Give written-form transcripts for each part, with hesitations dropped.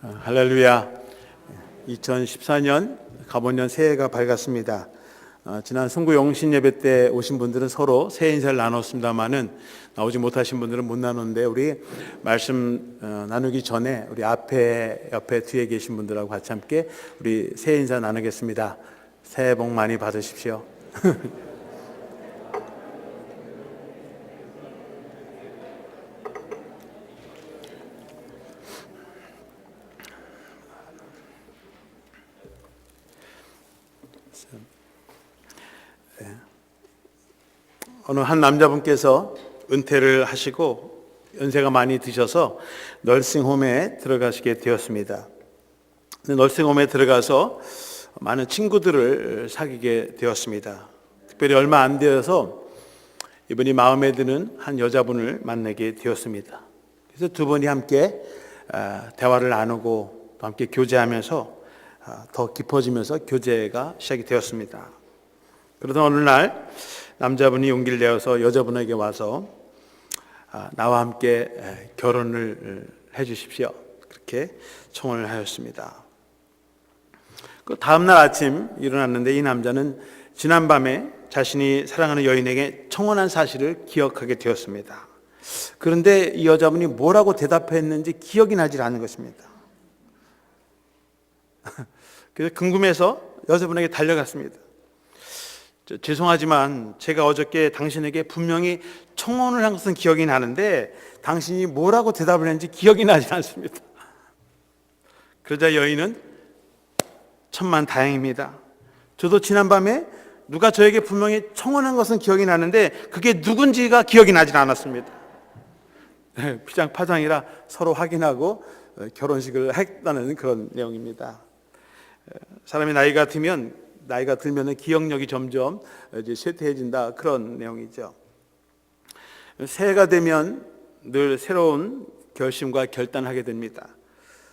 할렐루야. 2014년 갑오년 새해가 밝았습니다. 지난 송구 영신 예배 때 오신 분들은 서로 새해 인사를 나눴습니다만은 나오지 못하신 분들은 못 나눴는데, 우리 말씀 나누기 전에 우리 옆에 뒤에 계신 분들하고 같이 함께 우리 새해 인사 나누겠습니다. 새해 복 많이 받으십시오. 어느 한 남자분께서 은퇴를 하시고 연세가 많이 드셔서 널싱홈에 들어가시게 되었습니다. 널싱홈에 들어가서 많은 친구들을 사귀게 되었습니다. 특별히 얼마 안 되어서 이분이 마음에 드는 한 여자분을 만나게 되었습니다. 그래서 두 분이 함께 대화를 나누고 또 함께 교제하면서 더 깊어지면서 교제가 시작이 되었습니다. 그러던 어느 날 남자분이 용기를 내어서 여자분에게 와서 나와 함께 결혼을 해 주십시오, 그렇게 청혼을 하였습니다. 그 다음날 아침 일어났는데 이 남자는 지난밤에 자신이 사랑하는 여인에게 청혼한 사실을 기억하게 되었습니다. 그런데 이 여자분이 뭐라고 대답했는지 기억이 나질 않는 것입니다. 그래서 궁금해서 여자분에게 달려갔습니다. 죄송하지만 제가 어저께 당신에게 분명히 청혼을 한 것은 기억이 나는데 당신이 뭐라고 대답을 했는지 기억이 나지 않습니다. 그러자 여인은 천만 다행입니다. 저도 지난밤에 누가 저에게 분명히 청혼한 것은 기억이 나는데 그게 누군지가 기억이 나질 않았습니다. 피장파장이라 서로 확인하고 결혼식을 했다는 그런 내용입니다. 사람이 나이가 들면 기억력이 점점 이제 쇠퇴해진다, 그런 내용이죠. 새해가 되면 늘 새로운 결심과 결단을 하게 됩니다.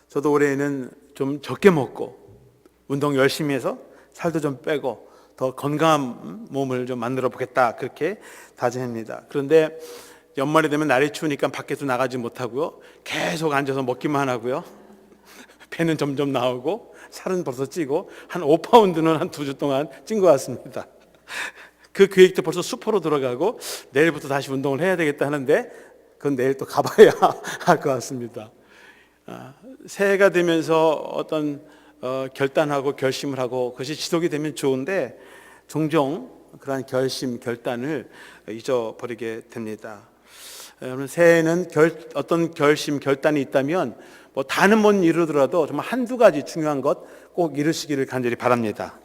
저도 올해는 좀 적게 먹고 운동 열심히 해서 살도 좀 빼고 더 건강한 몸을 좀 만들어 보겠다, 그렇게 다짐합니다. 그런데 연말이 되면 날이 추우니까 밖에도 나가지 못하고요, 계속 앉아서 먹기만 하고요, 배는 점점 나오고 살은 벌써 찌고 한 5파운드는 한 2주 동안 찐 것 같습니다. 그 계획도 벌써 수포로 들어가고 내일부터 다시 운동을 해야 되겠다 하는데 그건 내일 또 가봐야 할 것 같습니다. 새해가 되면서 어떤 결단하고 결심을 하고 그것이 지속이 되면 좋은데 종종 그러한 결심, 결단을 잊어버리게 됩니다. 여러분, 새해에는 어떤 결심, 결단이 있다면 다는 못 이루더라도 정말 한두 가지 중요한 것 꼭 이루시기를 간절히 바랍니다.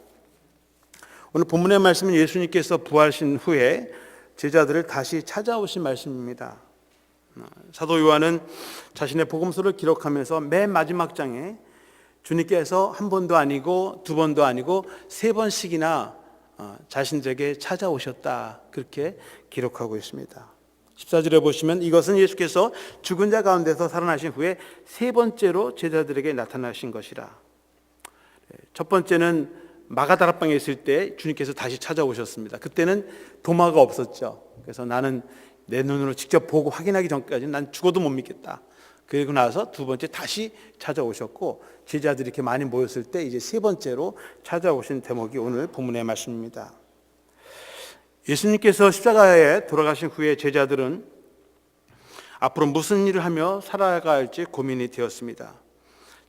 오늘 본문의 말씀은 예수님께서 부활하신 후에 제자들을 다시 찾아오신 말씀입니다. 사도 요한은 자신의 복음서를 기록하면서 맨 마지막 장에 주님께서 한 번도 아니고 두 번도 아니고 세 번씩이나 자신들에게 찾아오셨다, 그렇게 기록하고 있습니다. 14절에 보시면 이것은 예수께서 죽은 자 가운데서 살아나신 후에 세 번째로 제자들에게 나타나신 것이라. 첫 번째는 마가다락방에 있을 때 주님께서 다시 찾아오셨습니다. 그때는 도마가 없었죠. 그래서 나는 내 눈으로 직접 보고 확인하기 전까지는 난 죽어도 못 믿겠다. 그리고 나서 두 번째 다시 찾아오셨고, 제자들이 이렇게 많이 모였을 때 이제 세 번째로 찾아오신 대목이 오늘 본문의 말씀입니다. 예수님께서 십자가에 돌아가신 후에 제자들은 앞으로 무슨 일을 하며 살아갈지 고민이 되었습니다.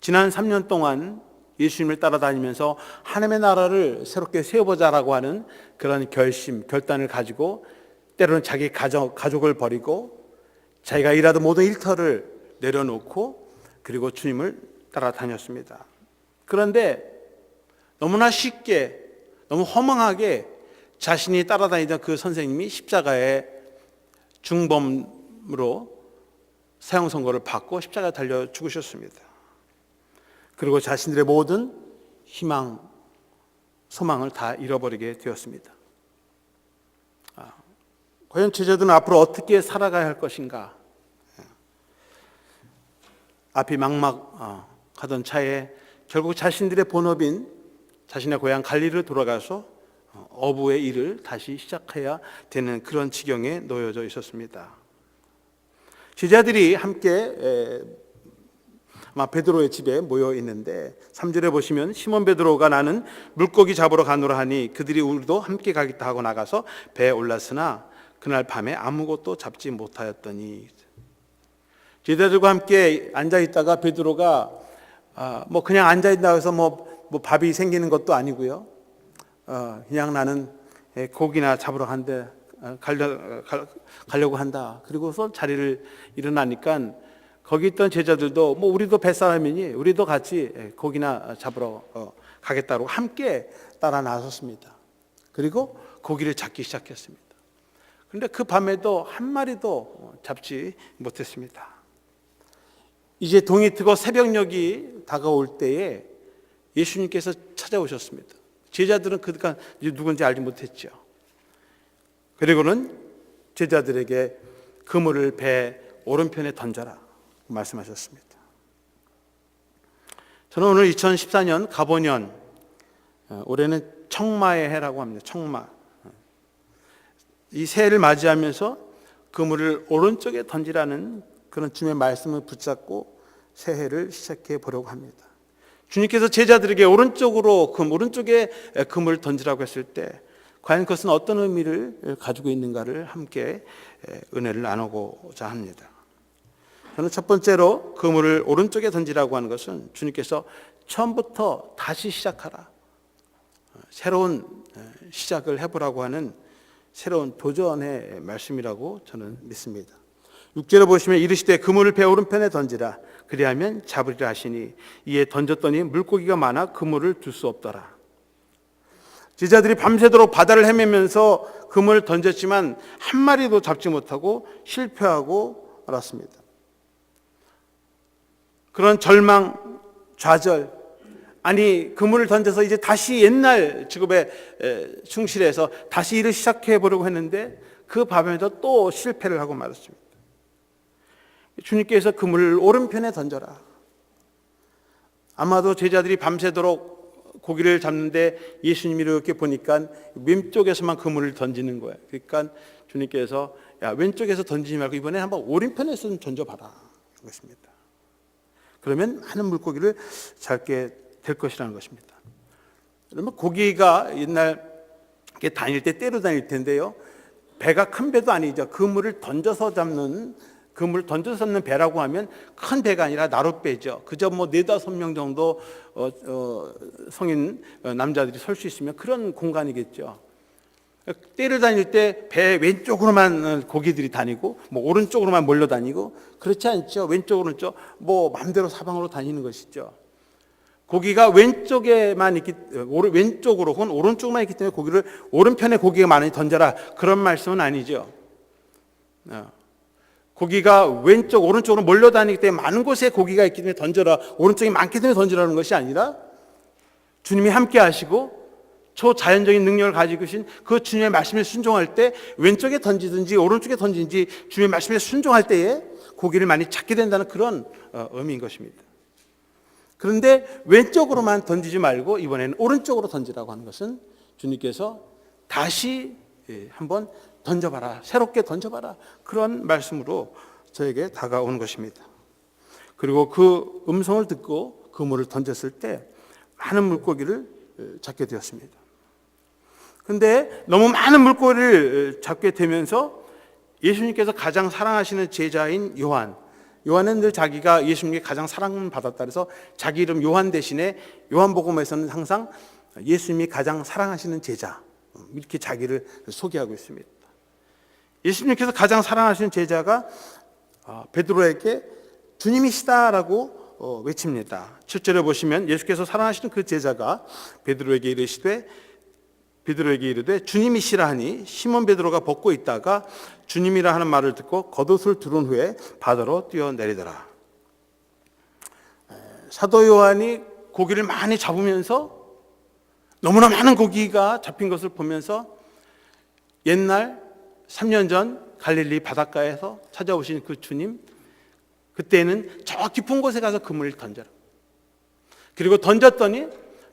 지난 3년 동안 예수님을 따라다니면서 하나님의 나라를 새롭게 세워보자라고 하는 그런 결심, 결단을 가지고 때로는 자기 가족을 버리고 자기가 일하던 모든 일터를 내려놓고 그리고 주님을 따라다녔습니다. 그런데 너무나 쉽게, 너무 허망하게 자신이 따라다니던 그 선생님이 십자가에 중범으로 사형 선고를 받고 십자가에 달려 죽으셨습니다. 그리고 자신들의 모든 희망, 소망을 다 잃어버리게 되었습니다. 과연 제자들은 앞으로 어떻게 살아가야 할 것인가? 앞이 막막하던 차에 결국 자신들의 본업인 자신의 고향 갈릴리로 돌아가서 어부의 일을 다시 시작해야 되는 그런 지경에 놓여져 있었습니다. 제자들이 함께 아마 베드로의 집에 모여 있는데 3절에 보시면 시몬 베드로가 나는 물고기 잡으러 가노라 하니 그들이 우리도 함께 가겠다 하고 나가서 배에 올랐으나 그날 밤에 아무것도 잡지 못하였더니. 제자들과 함께 앉아 있다가 베드로가 뭐 그냥 앉아 있다고 해서 뭐 밥이 생기는 것도 아니고요. 그냥 나는 고기나 잡으러 가려고 한다. 그리고서 자리를 일어나니까 거기 있던 제자들도 뭐 우리도 뱃사람이니 우리도 같이 고기나 잡으러 가겠다고 함께 따라 나섰습니다. 그리고 고기를 잡기 시작했습니다. 그런데 그 밤에도 한 마리도 잡지 못했습니다. 이제 동이 트고 새벽녘이 다가올 때에 예수님께서 찾아오셨습니다. 제자들은 그가 누군지 알지 못했죠. 그리고는 제자들에게 그물을 배 오른편에 던져라 말씀하셨습니다. 저는 오늘 2014년 갑오년, 올해는 청마의 해라고 합니다. 청마. 이 새해를 맞이하면서 그물을 오른쪽에 던지라는 그런 주님의 말씀을 붙잡고 새해를 시작해 보려고 합니다. 주님께서 제자들에게 오른쪽에 그물을 던지라고 했을 때 과연 그것은 어떤 의미를 가지고 있는가를 함께 은혜를 나누고자 합니다. 저는 첫 번째로 그물을 오른쪽에 던지라고 하는 것은 주님께서 처음부터 다시 시작하라, 새로운 시작을 해보라고 하는 새로운 도전의 말씀이라고 저는 믿습니다. 6절에 보시면 이르시되 그물을 배 오른편에 던지라 그리하면 잡으리라 하시니 이에 던졌더니 물고기가 많아 그물을 들 수 없더라. 제자들이 밤새도록 바다를 헤매면서 그물을 던졌지만 한 마리도 잡지 못하고 실패하고 말았습니다. 그런 절망, 좌절, 아니 그물을 던져서 이제 다시 옛날 직업에 충실해서 다시 일을 시작해 보려고 했는데 그 밤에도 또 실패를 하고 말았습니다. 주님께서 그물을 오른편에 던져라. 아마도 제자들이 밤새도록 고기를 잡는데 예수님이 이렇게 보니까 왼쪽에서만 그물을 던지는 거예요. 그러니까 주님께서 야, 왼쪽에서 던지지 말고 이번에 한번 오른편에서 좀 던져봐라 것입니다. 그러면 많은 물고기를 잡게 될 것이라는 것입니다. 그러면 고기가 옛날 다닐 때 떼로 다닐 텐데요. 배가 큰 배도 아니죠. 그물을 던져서 잡는 배라고 하면 큰 배가 아니라 나룻배죠. 그저 뭐 4-5명 정도 성인 남자들이 설 수 있으면 그런 공간이겠죠. 떼를 다닐 때 배 왼쪽으로만 고기들이 다니고 뭐 오른쪽으로만 몰려다니고 그렇지 않죠. 왼쪽으로 뭐 마음대로 사방으로 다니는 것이죠. 고기가 왼쪽으로 혹은 오른쪽만 있기 때문에 고기를 오른편에 고기가 많이 던져라 그런 말씀은 아니죠. 고기가 오른쪽으로 몰려다니기 때문에 많은 곳에 고기가 있기 때문에 던져라, 오른쪽이 많기 때문에 던지라는 것이 아니라 주님이 함께 하시고 초자연적인 능력을 가지고 계신 그 주님의 말씀에 순종할 때 왼쪽에 던지든지 오른쪽에 던지든지 주님의 말씀에 순종할 때에 고기를 많이 잡게 된다는 그런 의미인 것입니다. 그런데 왼쪽으로만 던지지 말고 이번에는 오른쪽으로 던지라고 하는 것은 주님께서 다시 한번 던져봐라, 새롭게 던져봐라 그런 말씀으로 저에게 다가오는 것입니다. 그리고 그 음성을 듣고 그물을 던졌을 때 많은 물고기를 잡게 되었습니다. 그런데 너무 많은 물고기를 잡게 되면서 예수님께서 가장 사랑하시는 제자인 요한은 늘 자기가 예수님께 가장 사랑받았다 그래서 자기 이름 요한 대신에 요한복음에서는 항상 예수님이 가장 사랑하시는 제자 이렇게 자기를 소개하고 있습니다. 예수님께서 가장 사랑하시는 제자가 베드로에게 주님이시다라고 외칩니다. 7절에 보시면 예수께서 사랑하시는 그 제자가 베드로에게 이르되 주님이시라 하니 시몬 베드로가 벗고 있다가 주님이라 하는 말을 듣고 겉옷을 두른 후에 바다로 뛰어내리더라. 사도 요한이 고기를 많이 잡으면서 너무나 많은 고기가 잡힌 것을 보면서 옛날 3년 전 갈릴리 바닷가에서 찾아오신 그 주님, 그때는 저 깊은 곳에 가서 그물을 던져라. 그리고 던졌더니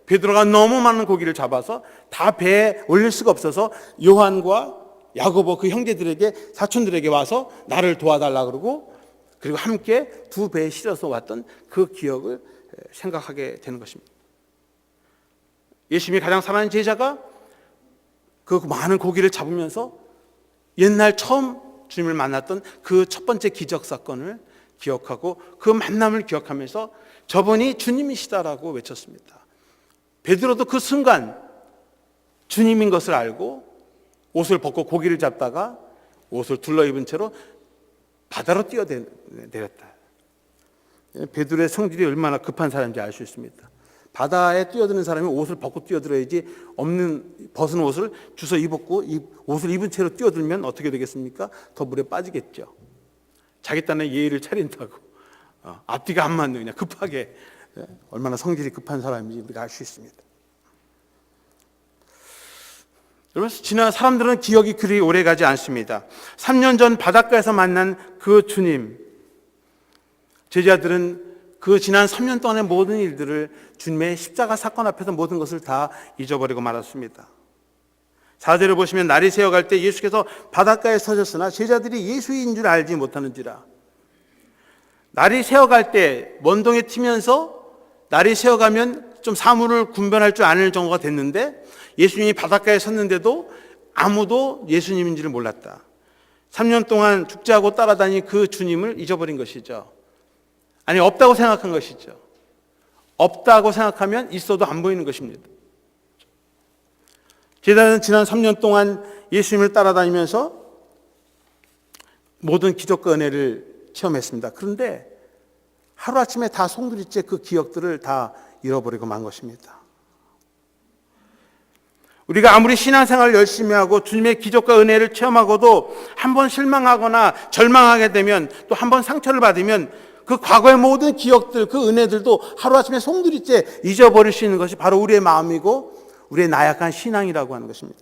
베드로가 너무 많은 고기를 잡아서 다 배에 올릴 수가 없어서 요한과 야고보 그 형제들에게 사촌들에게 와서 나를 도와달라 그러고 그리고 함께 두 배에 실어서 왔던 그 기억을 생각하게 되는 것입니다. 예수님이 가장 사랑하는 제자가 그 많은 고기를 잡으면서 옛날 처음 주님을 만났던 그 첫 번째 기적 사건을 기억하고 그 만남을 기억하면서 저분이 주님이시다라고 외쳤습니다. 베드로도 그 순간 주님인 것을 알고 옷을 벗고 고기를 잡다가 옷을 둘러입은 채로 바다로 뛰어내렸다. 베드로의 성질이 얼마나 급한 사람인지 알 수 있습니다. 바다에 뛰어드는 사람이 옷을 벗고 뛰어들어야지, 벗은 옷을 주워 입었고 옷을 입은 채로 뛰어들면 어떻게 되겠습니까? 더 물에 빠지겠죠. 자기 딴에 예의를 차린다고 앞뒤가 안 맞는, 그냥 급하게, 얼마나 성질이 급한 사람인지 우리가 알 수 있습니다. 여러분, 지난 사람들은 기억이 그리 오래가지 않습니다. 3년 전 바닷가에서 만난 그 주님, 제자들은 그 지난 3년 동안의 모든 일들을 주님의 십자가 사건 앞에서 모든 것을 다 잊어버리고 말았습니다. 4절을 보시면 날이 새어갈 때 예수께서 바닷가에 서셨으나 제자들이 예수인 줄 알지 못하는지라. 날이 새어갈 때 먼동에 튀면서 날이 새어가면 좀 사물을 분별할 줄 아는 정도가 됐는데 예수님이 바닷가에 섰는데도 아무도 예수님인지를 몰랐다. 3년 동안 죽자고 따라다닌 그 주님을 잊어버린 것이죠. 아니, 없다고 생각한 것이죠. 없다고 생각하면 있어도 안 보이는 것입니다. 제자는 지난 3년 동안 예수님을 따라다니면서 모든 기적과 은혜를 체험했습니다. 그런데 하루아침에 다 송두리째 그 기억들을 다 잃어버리고 만 것입니다. 우리가 아무리 신앙생활을 열심히 하고 주님의 기적과 은혜를 체험하고도 한번 실망하거나 절망하게 되면, 또 한번 상처를 받으면 그 과거의 모든 기억들, 그 은혜들도 하루아침에 송두리째 잊어버릴 수 있는 것이 바로 우리의 마음이고 우리의 나약한 신앙이라고 하는 것입니다.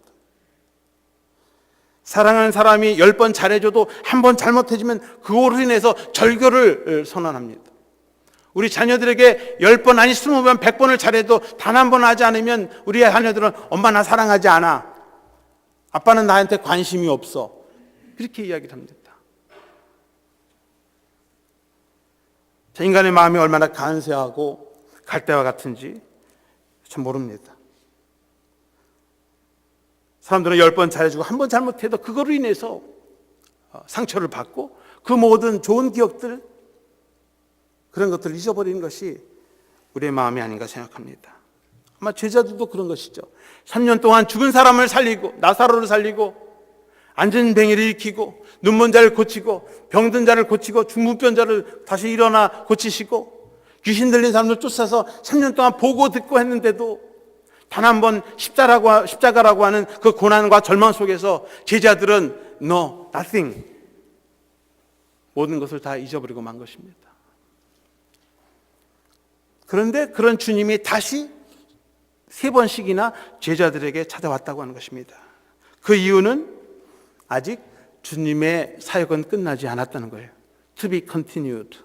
사랑하는 사람이 10번 잘해줘도 한 번 잘못해지면 그거로 인해서 절교를 선언합니다. 우리 자녀들에게 10번 아니 20번, 100번을 잘해도 단 한 번 하지 않으면 우리 자녀들은 엄마 나 사랑하지 않아, 아빠는 나한테 관심이 없어, 그렇게 이야기를 합니다. 자, 인간의 마음이 얼마나 간세하고 갈대와 같은지 참 모릅니다. 사람들은 10번 잘해주고 한 번 잘못해도 그거로 인해서 상처를 받고 그 모든 좋은 기억들, 그런 것들을 잊어버리는 것이 우리의 마음이 아닌가 생각합니다. 아마 제자들도 그런 것이죠. 3년 동안 죽은 사람을 살리고, 나사로를 살리고, 앉은 뱅이를 일으키고, 눈먼 자를 고치고, 병든 자를 고치고, 중풍병 자를 다시 일어나 고치시고, 귀신 들린 사람들 쫓아서 3년 동안 보고 듣고 했는데도 단 한 번 십자가라고 하는 그 고난과 절망 속에서 제자들은 No, nothing, 모든 것을 다 잊어버리고 만 것입니다. 그런데 그런 주님이 다시 3번씩이나 제자들에게 찾아왔다고 하는 것입니다. 그 이유는 아직 주님의 사역은 끝나지 않았다는 거예요. To be continued.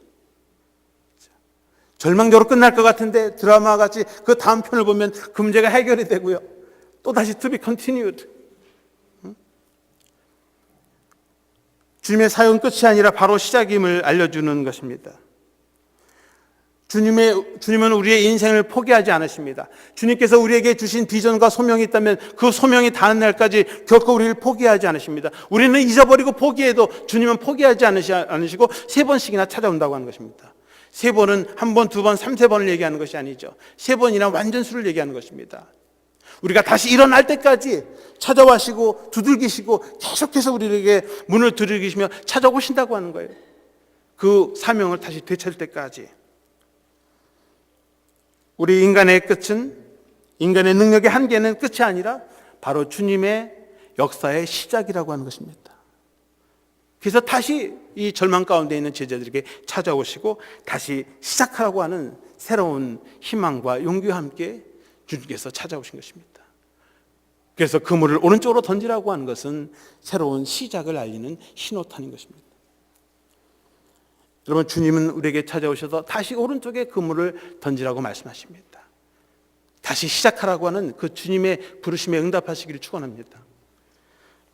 절망적으로 끝날 것 같은데 드라마 같이 그 다음 편을 보면 그 문제가 해결이 되고요, 또 다시 to be continued. 주님의 사역은 끝이 아니라 바로 시작임을 알려주는 것입니다. 주님은 우리의 인생을 포기하지 않으십니다. 주님께서 우리에게 주신 비전과 소명이 있다면 그 소명이 닿는 날까지 결코 우리를 포기하지 않으십니다. 우리는 잊어버리고 포기해도 주님은 포기하지 않으시고 3번씩이나 찾아온다고 하는 것입니다. 3번은 한 번, 2번, 3-4번을 얘기하는 것이 아니죠. 3번이나 완전수를 얘기하는 것입니다. 우리가 다시 일어날 때까지 찾아와시고 두들기시고 계속해서 우리에게 문을 두들기시며 찾아오신다고 하는 거예요. 그 사명을 다시 되찾을 때까지. 우리 인간의 끝은, 인간의 능력의 한계는 끝이 아니라 바로 주님의 역사의 시작이라고 하는 것입니다. 그래서 다시 이 절망 가운데 있는 제자들에게 찾아오시고 다시 시작하라고 하는 새로운 희망과 용기와 함께 주님께서 찾아오신 것입니다. 그래서 그물을 오른쪽으로 던지라고 하는 것은 새로운 시작을 알리는 신호탄인 것입니다. 여러분, 주님은 우리에게 찾아오셔서 다시 오른쪽에 그물을 던지라고 말씀하십니다. 다시 시작하라고 하는 그 주님의 부르심에 응답하시기를 축원합니다.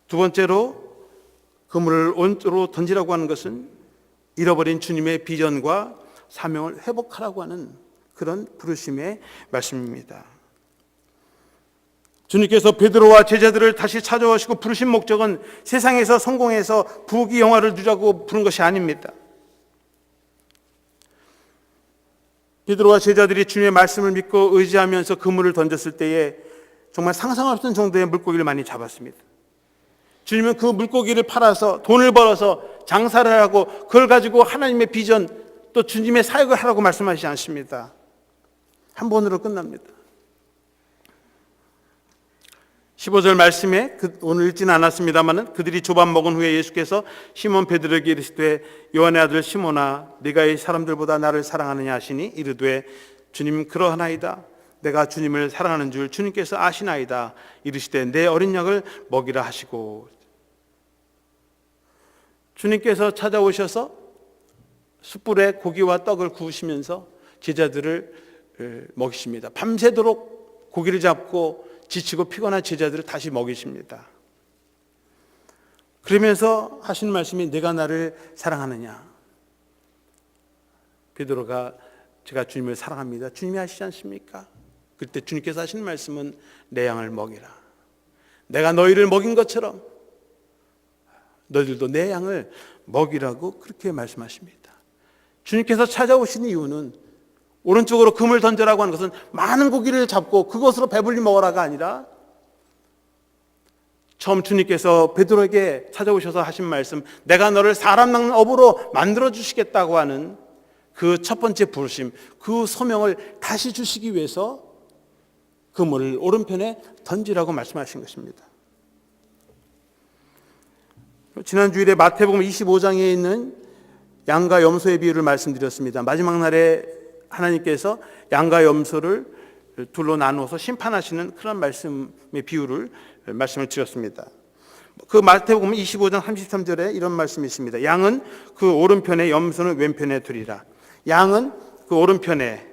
두 번째로 그물을 오른쪽으로 던지라고 하는 것은 잃어버린 주님의 비전과 사명을 회복하라고 하는 그런 부르심의 말씀입니다. 주님께서 베드로와 제자들을 다시 찾아오시고 부르신 목적은 세상에서 성공해서 부귀 영화를 누리자고 부른 것이 아닙니다. 베드로와 제자들이 주님의 말씀을 믿고 의지하면서 그물을 던졌을 때에 정말 상상할 수 없는 정도의 물고기를 많이 잡았습니다. 주님은 그 물고기를 팔아서 돈을 벌어서 장사를 하고 그걸 가지고 하나님의 비전 또 주님의 사역을 하라고 말씀하시지 않습니다. 한 번으로 끝납니다. 15절 말씀에 오늘 읽지는 않았습니다만 그들이 조밥 먹은 후에 예수께서 시몬 베드로에게 이르시되 요한의 아들 시몬아 네가 이 사람들보다 나를 사랑하느냐 하시니 이르되 주님 그러하나이다. 내가 주님을 사랑하는 줄 주님께서 아시나이다. 이르시되 내 어린 양을 먹이라 하시고. 주님께서 찾아오셔서 숯불에 고기와 떡을 구우시면서 제자들을 먹이십니다. 밤새도록 고기를 잡고 지치고 피곤한 제자들을 다시 먹이십니다. 그러면서 하시는 말씀이 내가 나를 사랑하느냐. 베드로가 제가 주님을 사랑합니다. 주님이 아시지 않습니까? 그때 주님께서 하시는 말씀은 내 양을 먹이라. 내가 너희를 먹인 것처럼 너희들도 내 양을 먹이라고 그렇게 말씀하십니다. 주님께서 찾아오신 이유는 오른쪽으로 금을 던져라고 하는 것은 많은 고기를 잡고 그것으로 배불리 먹어라가 아니라 처음 주님께서 베드로에게 찾아오셔서 하신 말씀 내가 너를 사람 낚는 어부로 만들어 주시겠다고 하는 그 첫 번째 부르심, 그 소명을 다시 주시기 위해서 그물을 오른편에 던지라고 말씀하신 것입니다. 지난 주일에 마태복음 25장에 있는 양과 염소의 비유를 말씀드렸습니다. 마지막 날에 하나님께서 양과 염소를 둘로 나누어서 심판하시는 그런 말씀의 비유를 말씀을 드렸습니다. 그 마태복음 25장 33절에 이런 말씀이 있습니다. 양은 그 오른편에 염소는 왼편에 두리라. 양은 그 오른편에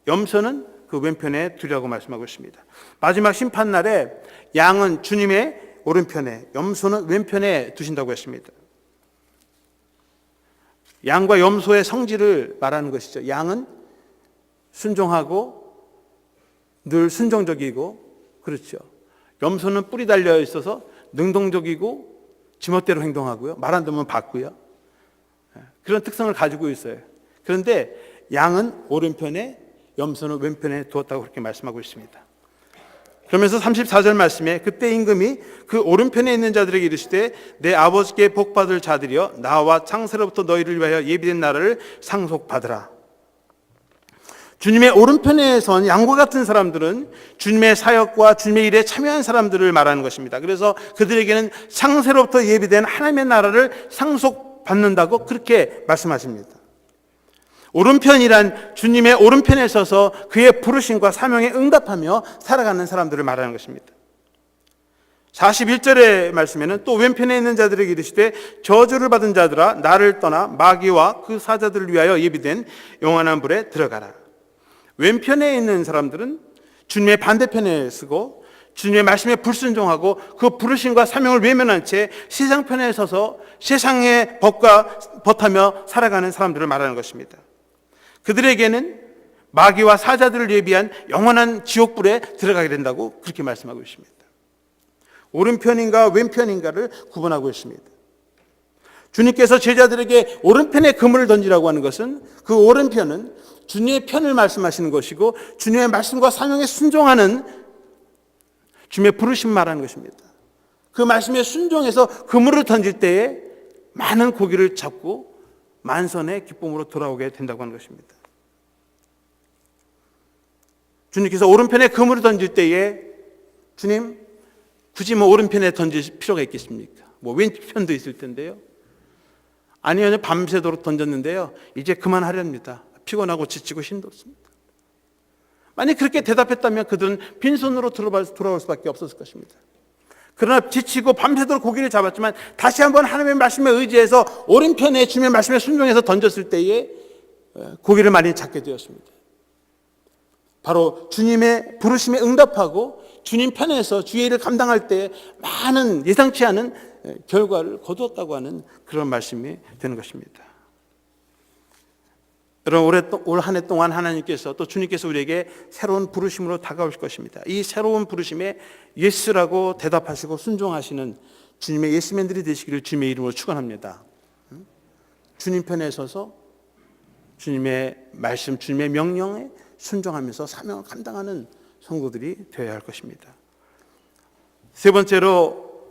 염소는 그 왼편에 두리라고 말씀하고 있습니다. 마지막 심판날에 양은 주님의 오른편에 염소는 왼편에 두신다고 했습니다. 양과 염소의 성질을 말하는 것이죠. 양은 순종하고 늘 순종적이고 그렇죠. 염소는 뿔이 달려 있어서 능동적이고 지멋대로 행동하고요. 말 안 듣면 받고요. 그런 특성을 가지고 있어요. 그런데 양은 오른편에 염소는 왼편에 두었다고 그렇게 말씀하고 있습니다. 그러면서 34절 말씀에 그때 임금이 그 오른편에 있는 자들에게 이르시되 내 아버지께 복받을 자들이여 나와 창세로부터 너희를 위하여 예비된 나라를 상속받으라. 주님의 오른편에 선 양과 같은 사람들은 주님의 사역과 주님의 일에 참여한 사람들을 말하는 것입니다. 그래서 그들에게는 창세로부터 예비된 하나님의 나라를 상속받는다고 그렇게 말씀하십니다. 오른편이란 주님의 오른편에 서서 그의 부르심과 사명에 응답하며 살아가는 사람들을 말하는 것입니다. 41절의 말씀에는 또 왼편에 있는 자들에게 이르시되 저주를 받은 자들아 나를 떠나 마귀와 그 사자들을 위하여 예비된 영원한 불에 들어가라. 왼편에 있는 사람들은 주님의 반대편에 서고 주님의 말씀에 불순종하고 그 부르심과 사명을 외면한 채 세상 편에 서서 세상의 법과 벗하며 살아가는 사람들을 말하는 것입니다. 그들에게는 마귀와 사자들을 예비한 영원한 지옥불에 들어가게 된다고 그렇게 말씀하고 있습니다. 오른편인가 왼편인가를 구분하고 있습니다. 주님께서 제자들에게 오른편에 그물을 던지라고 하는 것은 그 오른편은 주님의 편을 말씀하시는 것이고 주님의 말씀과 사명에 순종하는 주님의 부르심 말하는 것입니다. 그 말씀에 순종해서 그물을 던질 때에 많은 고기를 잡고 만선의 기쁨으로 돌아오게 된다고 하는 것입니다. 주님께서 오른편에 그물을 던질 때에 주님 굳이 오른편에 던질 필요가 있겠습니까? 왼편도 있을 텐데요. 아니요, 밤새도록 던졌는데요. 이제 그만하렵니다. 피곤하고 지치고 힘도 없습니다. 만약 그렇게 대답했다면 그들은 빈손으로 돌아올 수밖에 없었을 것입니다. 그러나 지치고 밤새도록 고기를 잡았지만 다시 한번 하나님의 말씀에 의지해서 오른편에 주님의 말씀에 순종해서 던졌을 때에 고기를 많이 잡게 되었습니다. 바로 주님의 부르심에 응답하고 주님 편에서 주의 일을 감당할 때 많은 예상치 않은 결과를 거두었다고 하는 그런 말씀이 되는 것입니다. 여러분, 올 한 해 동안 하나님께서 또 주님께서 우리에게 새로운 부르심으로 다가올 것입니다. 이 새로운 부르심에 예스라고 대답하시고 순종하시는 주님의 예스맨들이 되시기를 주님의 이름으로 축원합니다. 주님 편에 서서 주님의 말씀, 주님의 명령에 순종하면서 사명을 감당하는 성도들이 되어야 할 것입니다. 세 번째로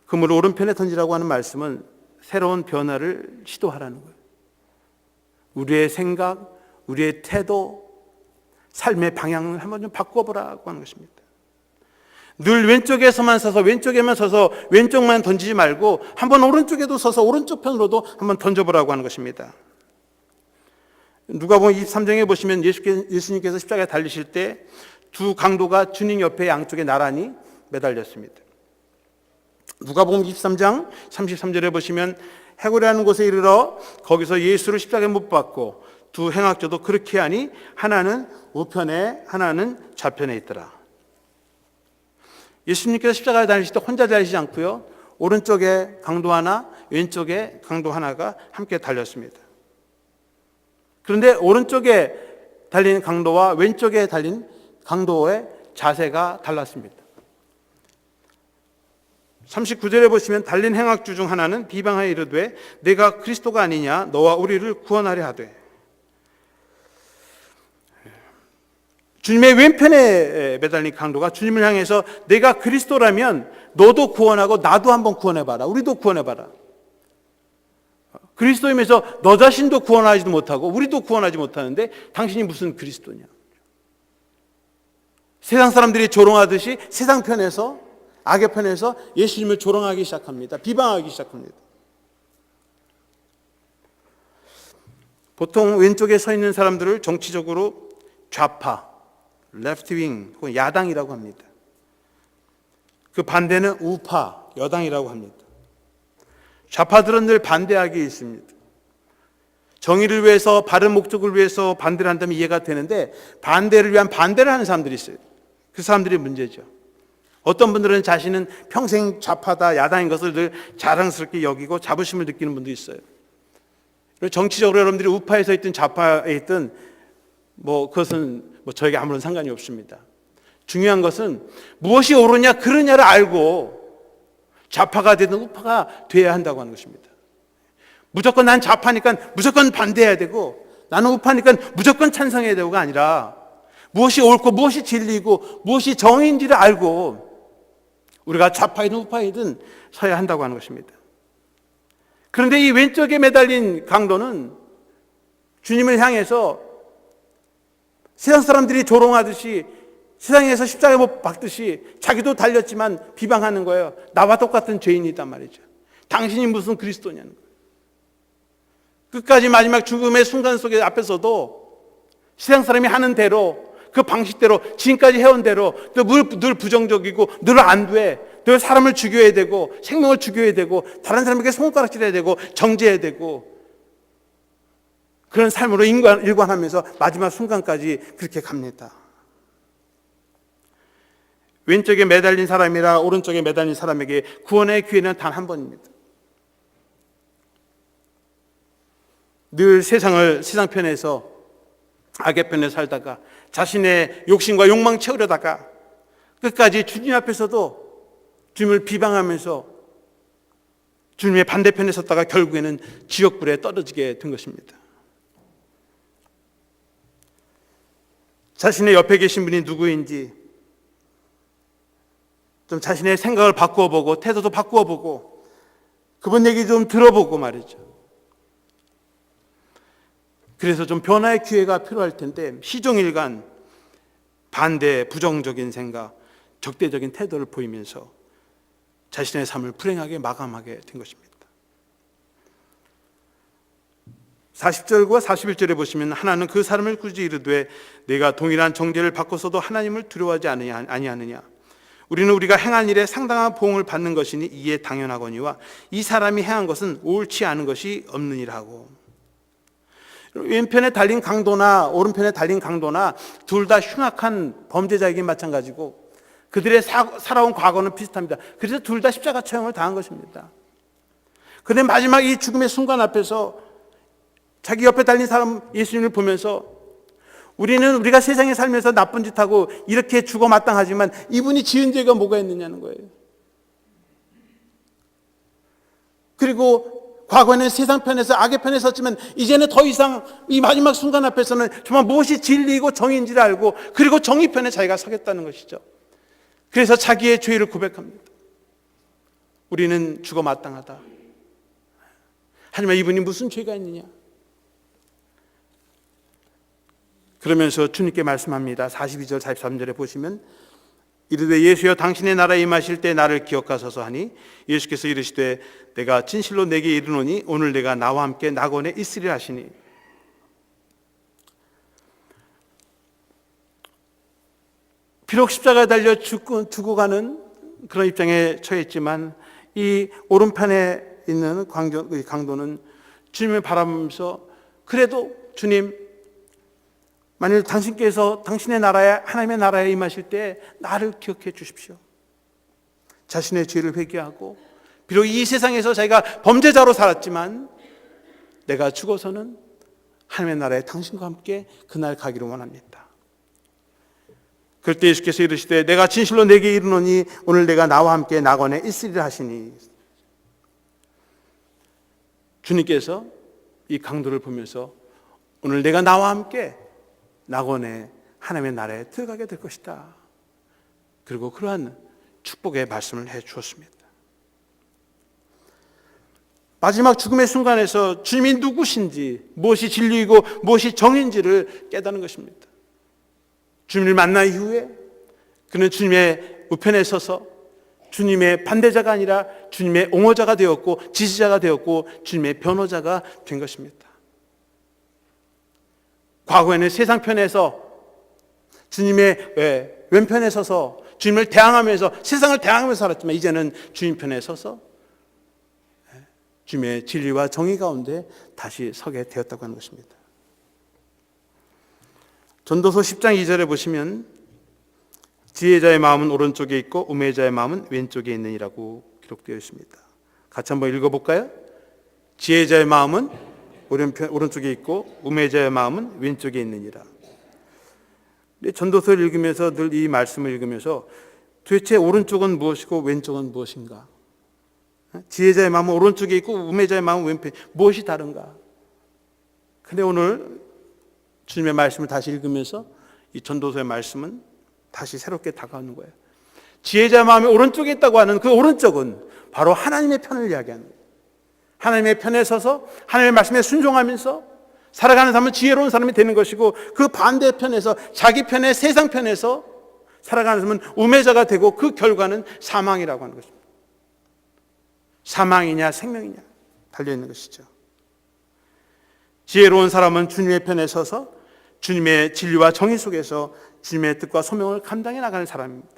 그물을 오른편에 던지라고 하는 말씀은 새로운 변화를 시도하라는 거예요. 우리의 생각, 우리의 태도, 삶의 방향을 한번 좀 바꿔보라고 하는 것입니다. 늘 왼쪽에서만 서서 왼쪽에만 서서 왼쪽만 던지지 말고 한번 오른쪽에도 서서 오른쪽 편으로도 한번 던져보라고 하는 것입니다. 누가복음 23장에 보시면 예수님께서 십자가에 달리실 때 두 강도가 주님 옆에 양쪽에 나란히 매달렸습니다. 누가복음 23장 33절에 보시면 해골이라는 곳에 이르러 거기서 예수를 십자가에 못 박고 두 행악자도 그렇게 하니 하나는 우편에 하나는 좌편에 있더라. 예수님께서 십자가에 달리실 때 혼자 달리시지 않고요, 오른쪽에 강도 하나, 왼쪽에 강도 하나가 함께 달렸습니다. 그런데 오른쪽에 달린 강도와 왼쪽에 달린 강도의 자세가 달랐습니다. 39절에 보시면 달린 행악주 중 하나는 비방하여 이르되 내가 그리스도가 아니냐 너와 우리를 구원하려 하되. 주님의 왼편에 매달린 강도가 주님을 향해서 내가 그리스도라면 너도 구원하고 나도 한번 구원해봐라, 우리도 구원해봐라. 그리스도임에서 너 자신도 구원하지도 못하고 우리도 구원하지 못하는데 당신이 무슨 그리스도냐. 세상 사람들이 조롱하듯이 세상 편에서, 악의 편에서 예수님을 조롱하기 시작합니다. 비방하기 시작합니다. 보통 왼쪽에 서 있는 사람들을 정치적으로 좌파, 레프트 윙 혹은 야당이라고 합니다. 그 반대는 우파, 여당이라고 합니다. 좌파들은 늘 반대하기 있습니다. 정의를 위해서, 바른 목적을 위해서 반대를 한다면 이해가 되는데 반대를 위한 반대를 하는 사람들이 있어요. 그 사람들이 문제죠. 어떤 분들은 자신은 평생 좌파다, 야당인 것을 늘 자랑스럽게 여기고 자부심을 느끼는 분도 있어요. 정치적으로 여러분들이 우파에 서 있든 좌파에 있든 그것은 저에게 아무런 상관이 없습니다. 중요한 것은 무엇이 옳으냐 그르냐를 알고 좌파가 되든 우파가 돼야 한다고 하는 것입니다. 무조건 난 좌파니까 무조건 반대해야 되고 나는 우파니까 무조건 찬성해야 되고가 아니라 무엇이 옳고 무엇이 진리고 무엇이 정의인지를 알고 우리가 좌파이든 우파이든 서야 한다고 하는 것입니다. 그런데 이 왼쪽에 매달린 강도는 주님을 향해서 세상 사람들이 조롱하듯이 세상에서 십자가에 못 박듯이 자기도 달렸지만 비방하는 거예요. 나와 똑같은 죄인이단 말이죠. 당신이 무슨 그리스도냐는 거예요. 끝까지 마지막 죽음의 순간 속에 앞에서도 세상 사람이 하는 대로 그 방식대로 지금까지 해온 대로 늘 부정적이고 늘 안 돼. 늘 사람을 죽여야 되고 생명을 죽여야 되고 다른 사람에게 손가락질해야 되고 정죄해야 되고 그런 삶으로 일관하면서 마지막 순간까지 그렇게 갑니다. 왼쪽에 매달린 사람이라 오른쪽에 매달린 사람에게 구원의 기회는 단 한 번입니다. 늘 세상 편에서 악의 편에 살다가 자신의 욕심과 욕망 채우려다가 끝까지 주님 앞에서도 주님을 비방하면서 주님의 반대편에 섰다가 결국에는 지옥불에 떨어지게 된 것입니다. 자신의 옆에 계신 분이 누구인지 좀 자신의 생각을 바꾸어 보고 태도도 바꾸어 보고 그분 얘기 좀 들어보고 말이죠. 그래서 좀 변화의 기회가 필요할 텐데 시종일관 반대, 부정적인 생각, 적대적인 태도를 보이면서 자신의 삶을 불행하게 마감하게 된 것입니다. 40절과 41절에 보시면 하나는 그 사람을 굳이 이르되 내가 동일한 정죄를 받고서도 하나님을 두려워하지 아니하느냐. 우리는 우리가 행한 일에 상당한 보응을 받는 것이니 이에 당연하거니와 이 사람이 행한 것은 옳지 않은 것이 없느니라고. 왼편에 달린 강도나 오른편에 달린 강도나 둘 다 흉악한 범죄자이긴 마찬가지고 그들의 살아온 과거는 비슷합니다. 그래서 둘 다 십자가 처형을 당한 것입니다. 그런데 마지막 이 죽음의 순간 앞에서 자기 옆에 달린 사람 예수님을 보면서 우리가 세상에 살면서 나쁜 짓하고 이렇게 죽어 마땅하지만 이분이 지은 죄가 뭐가 있느냐는 거예요. 그리고 과거에는 세상 편에서 악의 편에 섰지만 이제는 더 이상 이 마지막 순간 앞에서는 정말 무엇이 진리이고 정의인지를 알고 그리고 정의 편에 자기가 서겠다는 것이죠. 그래서 자기의 죄를 고백합니다. 우리는 죽어 마땅하다. 하지만 이분이 무슨 죄가 있느냐? 그러면서 주님께 말씀합니다. 42절 43절에 보시면 이르되 예수여 당신의 나라에 임하실 때 나를 기억하소서 하니 예수께서 이르시되 내가 진실로 내게 이르노니 오늘 내가 나와 함께 낙원에 있으리라 하시니. 비록 십자가에 달려 죽고 가는 그런 입장에 처했지만 이 오른편에 있는 강도는 주님을 바라보면서 그래도 주님, 만일 당신께서 당신의 나라에 하나님의 나라에 임하실 때 나를 기억해 주십시오. 자신의 죄를 회개하고 비록 이 세상에서 자기가 범죄자로 살았지만 내가 죽어서는 하나님의 나라에 당신과 함께 그날 가기를 원합니다. 그럴 때 예수께서 이르시되 내가 진실로 내게 이르노니 오늘 내가 나와 함께 낙원에 있으리라 하시니. 주님께서 이 강도를 보면서 오늘 내가 나와 함께 낙원에 하나님의 나라에 들어가게 될 것이다. 그리고 그러한 축복의 말씀을 해 주었습니다. 마지막 죽음의 순간에서 주님이 누구신지, 무엇이 진리이고 무엇이 정인지를 깨닫는 것입니다. 주님을 만난 이후에 그는 주님의 우편에 서서 주님의 반대자가 아니라 주님의 옹호자가 되었고 지지자가 되었고 주님의 변호자가 된 것입니다. 과거에는 세상 편에서 주님의 왼편에 서서 주님을 대항하면서 세상을 대항하면서 살았지만 이제는 주님 편에 서서 주님의 진리와 정의 가운데 다시 서게 되었다고 하는 것입니다. 전도서 10장 2절에 보시면 지혜자의 마음은 오른쪽에 있고 우매자의 마음은 왼쪽에 있느니라고 기록되어 있습니다. 같이 한번 읽어볼까요? 지혜자의 마음은 오른쪽에 있고 우매자의 마음은 왼쪽에 있느니라. 전도서를 읽으면서 늘 이 말씀을 읽으면서 도대체 오른쪽은 무엇이고 왼쪽은 무엇인가? 지혜자의 마음은 오른쪽에 있고 우매자의 마음은 왼편에 무엇이 다른가? 근데 오늘 주님의 말씀을 다시 읽으면서 이 전도서의 말씀은 다시 새롭게 다가오는 거예요. 지혜자의 마음이 오른쪽에 있다고 하는 그 오른쪽은 바로 하나님의 편을 이야기하는 거예요. 하나님의 편에 서서 하나님의 말씀에 순종하면서 살아가는 사람은 지혜로운 사람이 되는 것이고 그 반대편에서 자기 편의 세상 편에서 살아가는 사람은 우매자가 되고 그 결과는 사망이라고 하는 것입니다. 사망이냐 생명이냐 달려있는 것이죠. 지혜로운 사람은 주님의 편에 서서 주님의 진리와 정의 속에서 주님의 뜻과 소명을 감당해 나가는 사람입니다.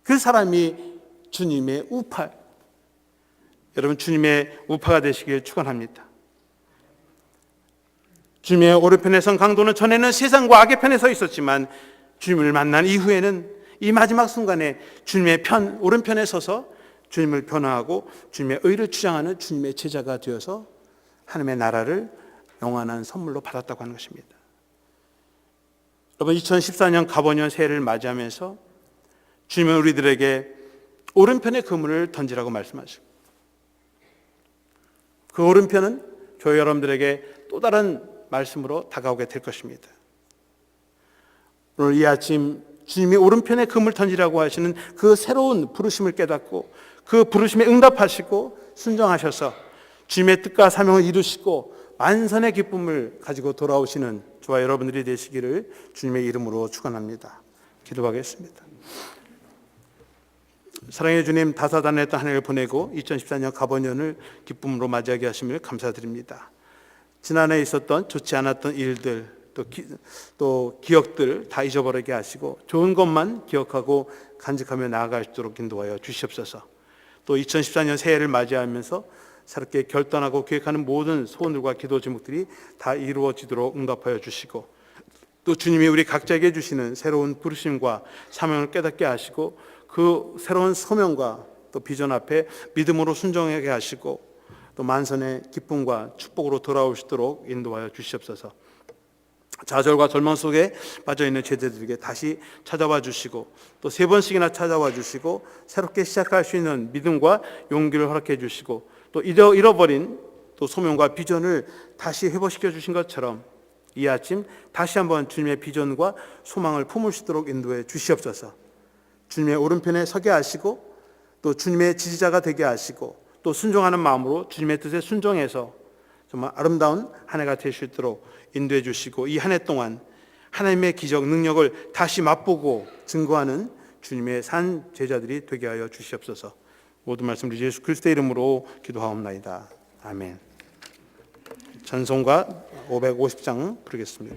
그 사람이 주님의 우파. 여러분 주님의 우파가 되시길 축원합니다. 주님의 오른편에 선 강도는 전에는 세상과 악의 편에 서 있었지만 주님을 만난 이후에는 이 마지막 순간에 주님의 편 오른편에 서서 주님을 변화하고 주님의 의를 주장하는 주님의 제자가 되어서 하나님의 나라를 영원한 선물로 받았다고 하는 것입니다. 여러분 2014년 가보년 새해를 맞이하면서 주님은 우리들에게 오른편의 그물을 던지라고 말씀하시고 그 오른편은 저희 여러분들에게 또 다른 말씀으로 다가오게 될 것입니다. 오늘 이 아침 주님이 오른편에 그물 던지라고 하시는 그 새로운 부르심을 깨닫고 그 부르심에 응답하시고 순종하셔서 주님의 뜻과 사명을 이루시고 만선의 기쁨을 가지고 돌아오시는 저와 여러분들이 되시기를 주님의 이름으로 축원합니다. 기도하겠습니다. 사랑의 주님, 다사다난했던 한 해를 보내고 2014년 가보년을 기쁨으로 맞이하게 하심을 감사드립니다. 지난해 있었던 좋지 않았던 일들 또 기억들 다 잊어버리게 하시고 좋은 것만 기억하고 간직하며 나아갈 수 있도록 인도하여 주시옵소서. 또 2014년 새해를 맞이하면서 새롭게 결단하고 계획하는 모든 소원들과 기도 제목들이 다 이루어지도록 응답하여 주시고 또 주님이 우리 각자에게 주시는 새로운 부르심과 사명을 깨닫게 하시고 그 새로운 소명과 또 비전 앞에 믿음으로 순종하게 하시고 또 만선의 기쁨과 축복으로 돌아오시도록 인도하여 주시옵소서. 좌절과 절망 속에 빠져있는 제자들에게 다시 찾아와 주시고 또 3번씩이나 찾아와 주시고 새롭게 시작할 수 있는 믿음과 용기를 허락해 주시고 또 잃어버린 또 소명과 비전을 다시 회복시켜 주신 것처럼 이 아침 다시 한번 주님의 비전과 소망을 품을 수 있도록 인도해 주시옵소서. 주님의 오른편에 서게 하시고 또 주님의 지지자가 되게 하시고 또 순종하는 마음으로 주님의 뜻에 순종해서 정말 아름다운 한 해가 될 수 있도록 인도해 주시고 이 한 해 동안 하나님의 기적 능력을 다시 맛보고 증거하는 주님의 산 제자들이 되게 하여 주시옵소서. 모든 말씀 우리 예수 그리스도의 이름으로 기도하옵나이다. 아멘. 찬송가 550장 부르겠습니다.